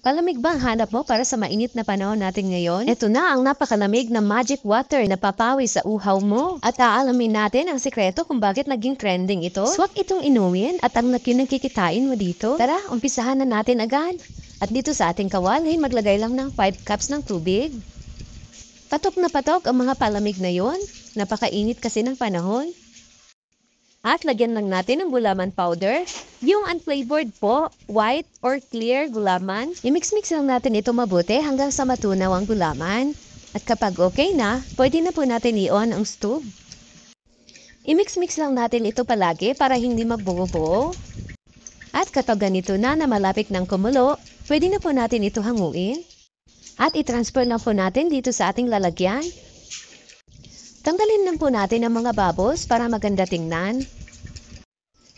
Palamig ba ang hanap mo para sa mainit na panahon natin ngayon? Ito na ang napakalamig na magic water na papawi sa uhaw mo. At aalamin natin ang sekreto kung bakit naging trending ito. Swak itong inumin at ang nakikitain mo dito. Tara, umpisahan na natin agad. At dito sa ating kawali, maglagay lang ng 5 cups ng tubig. Patok na patok ang mga palamig na yon. Napakainit kasi ng panahon. At lagyan lang natin ng gulaman powder. Yung unflavored po, white or clear gulaman. I-mix-mix lang natin ito mabuti hanggang sa matunaw ang gulaman. At kapag okay na, pwede na po natin i-on ang stove. I-mix-mix lang natin ito palagi para hindi magbuo-buo. At kapag ganito na malapit ng kumulo, pwede na po natin ito hanguin. At i-transfer lang po natin dito sa ating lalagyan. Tanggalin lang po natin ang mga bubbles para maganda tingnan.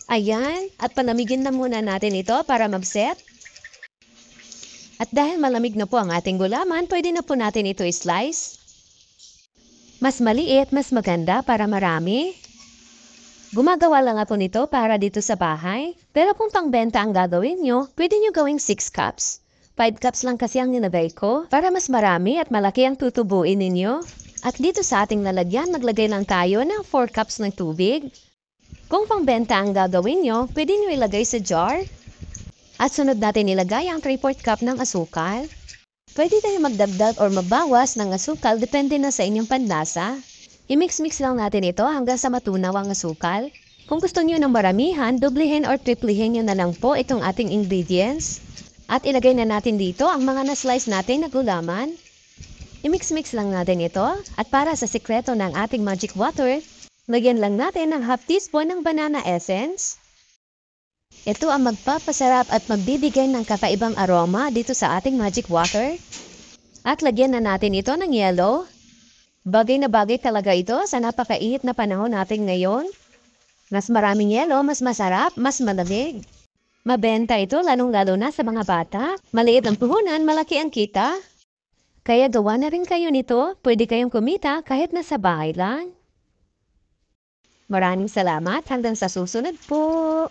Ayan, at palamigin na muna natin ito para mag-set. At dahil malamig na po ang ating gulaman, pwede na po natin ito i-slice. Mas maliit, mas maganda para marami. Gumagawa lang ako nito para dito sa bahay. Pero kung pangbenta ang gagawin nyo, pwede nyo gawing 6 cups. 5 cups lang kasi ang nilagay ko para mas marami at malaki ang tutubuin ninyo. At dito sa ating lalagyan, maglagay lang tayo ng 4 cups ng tubig. Kung pangbenta ang gagawin nyo, pwede nyo ilagay sa jar. At sunod natin ilagay ang 3/4 cup ng asukal. Pwede tayo magdagdag or magbawas ng asukal, depende na sa inyong panlasa. I-mix-mix lang natin ito hanggang sa matunaw ang asukal. Kung gusto nyo ng maramihan, doblihin or triplihin nyo na lang po itong ating ingredients. At ilagay na natin dito ang mga na-slice natin na gulaman. I-mix-mix lang natin ito at para sa sikreto ng ating magic water, lagyan lang natin ng half teaspoon ng banana essence. Ito ang magpapasarap at magbibigay ng kakaibang aroma dito sa ating magic water. At lagyan na natin ito ng yellow. Bagay na bagay talaga ito sa napakainit na panahon natin ngayon. Mas maraming yellow, mas masarap, mas malamig. Mabenta ito lalong-lalo na sa mga bata. Maliit ang puhunan, malaki ang kita. Kaya gawa na rin kayo nito, pwede kayong kumita kahit nasa bahay lang. Maraming salamat, hanggang sa susunod po!